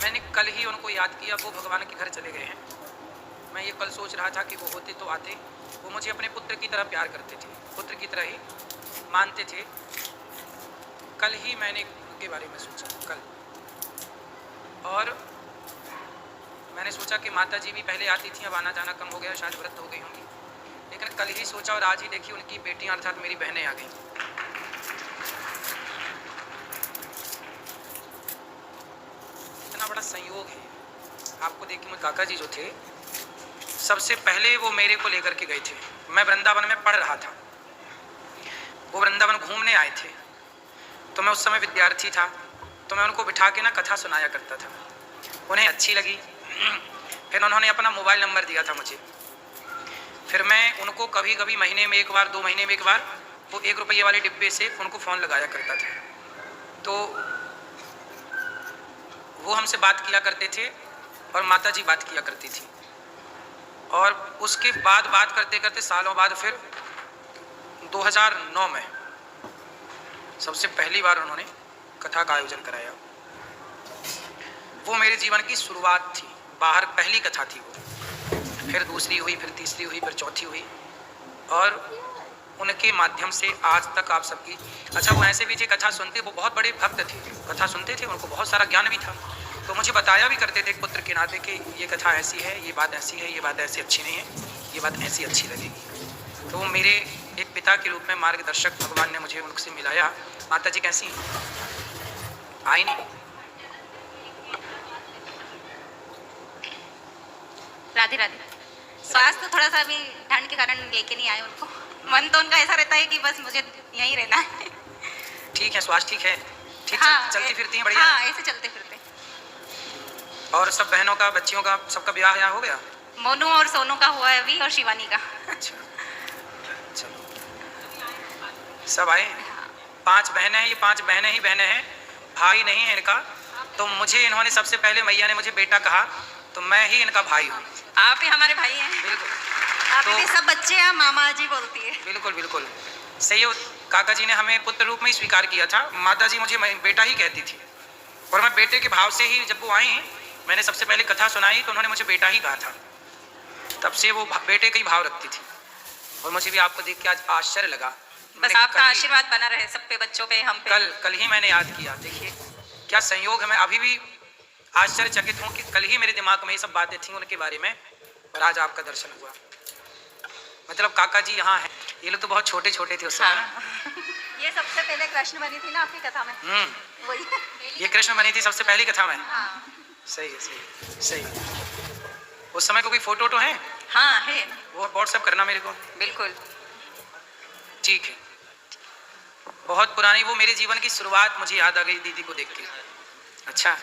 मैंने कल ही उनको याद किया, वो भगवान के घर चले गए हैं। मैं ये कल सोच रहा था कि वो होते तो आते। वो मुझे अपने पुत्र की तरह प्यार करते थे, पुत्र की तरह ही मानते थे। कल ही मैंने उनके बारे में सोचा, कल। और मैंने सोचा कि माता जी भी पहले आती थी, अब आना जाना कम हो गया, शायद व्रत हो गई होंगी। लेकिन कल ही सोचा और आज ही देखी उनकी बेटियां अर्थात मेरी बहनें आ गई। इतना बड़ा संयोग है। आपको देख के मुझे काका जी जो थे, सबसे पहले वो मेरे को लेकर के गए थे। मैं वृंदावन में पढ़ रहा था, वो वृंदावन घूमने आए थे। तो मैं उस समय विद्यार्थी था, तो मैं उनको बिठा के ना कथा सुनाया करता था। उन्हें अच्छी लगी, फिर उन्होंने अपना मोबाइल नंबर दिया था मुझे। फिर मैं उनको कभी कभी महीने में एक बार, 2 महीने में एक बार, वो 1 रुपये वाले डिब्बे से उनको फ़ोन लगाया करता था। तो वो हमसे बात किया करते थे और माता जी बात किया करती थी। और उसके बाद बात करते करते सालों बाद फिर 2009 में सबसे पहली बार उन्होंने कथा का आयोजन कराया। वो मेरे जीवन की शुरुआत थी, बाहर पहली कथा थी वो। फिर दूसरी हुई, फिर तीसरी हुई, फिर चौथी हुई। और उनके माध्यम से आज तक आप सबकी, अच्छा वो ऐसे भी थे, कथा सुनते, वो बहुत बड़े भक्त थे, कथा सुनते थे, उनको बहुत सारा ज्ञान भी था। तो मुझे बताया भी करते थे पुत्र के नाते कि ये कथा ऐसी है, ये बात ऐसी है, ये बात ऐसी अच्छी नहीं है, ये बात ऐसी अच्छी लगेगी। तो वो मेरे एक पिता के रूप में मार्गदर्शक भगवान ने मुझे उनसे मिलाया। माता जी कैसी हैं? आई नहीं? राधे राधे। स्वास्थ्य थोड़ा सा अभी ठंड के कारण लेके नहीं आए उनको। मन तो उनका ऐसा रहता है कि बस मुझे यहीं रहना है। ठीक है, स्वास्थ्य ठीक है? ठीक, हाँ, चलती फिरती हैं? बढ़िया। हाँ, ऐसे चलते फिरते। और सब बहनों का, बच्चियों का, सबका ब्याह हो गया? मोनू और सोनू का हुआ है अभी, और शिवानी का। अच्छा, चलो, सब आए? 5 बहनें हैं, ये 5 बहनें ही बहनें हैं, भाई नहीं है इनका। तो मुझे इन्होंने सबसे पहले, मैया ने मुझे बेटा कहा, तो मैं ही इनका भाई हूँ। आप ही हमारे भाई हैं। बिल्कुल। आप भी सब बच्चे हैं, मामा जी बोलती है। बिल्कुल बिल्कुल सही हो। काका जी ने हमें पुत्र रूप में ही स्वीकार किया था, माता जी मुझे बेटा ही कहती थी। और मैं बेटे के भाव से ही, जब वो आई, मैंने सबसे पहले कथा सुनाई तो उन्होंने मुझे बेटा ही कहा था। तब से वो बेटे का ही भाव रखती थी। और मुझे भी आपको देख के आज आश्चर्य लगा। बस आपका आशीर्वाद बना रहे सब पे, बच्चों पे, हम पे। कल ही मैंने याद किया। देखिए क्या संयोग है। मैं अभी भी आश्चर्यचकित हूँ कि कल ही मेरे दिमाग में ये सब बातें थी उनके बारे में, और आज आपका दर्शन हुआ। मतलब काका जी यहाँ हैं। ये लोग तो बहुत छोटे छोटे थे उस समय। हाँ। ये सबसे पहले कृष्ण बनी थी ना आपकी कथा में। वही। ये कृष्ण बनी थी सबसे पहली कथा में। हाँ। सही है, सही सही। उस समय को कोई फोटो वोटो है? हाँ है। वो व्हाट्सएप करना मेरे को। बिल्कुल। ठीक है। बहुत पुरानी, वो मेरे जीवन की शुरुआत मुझे याद आ गई दीदी को देख के। अच्छा।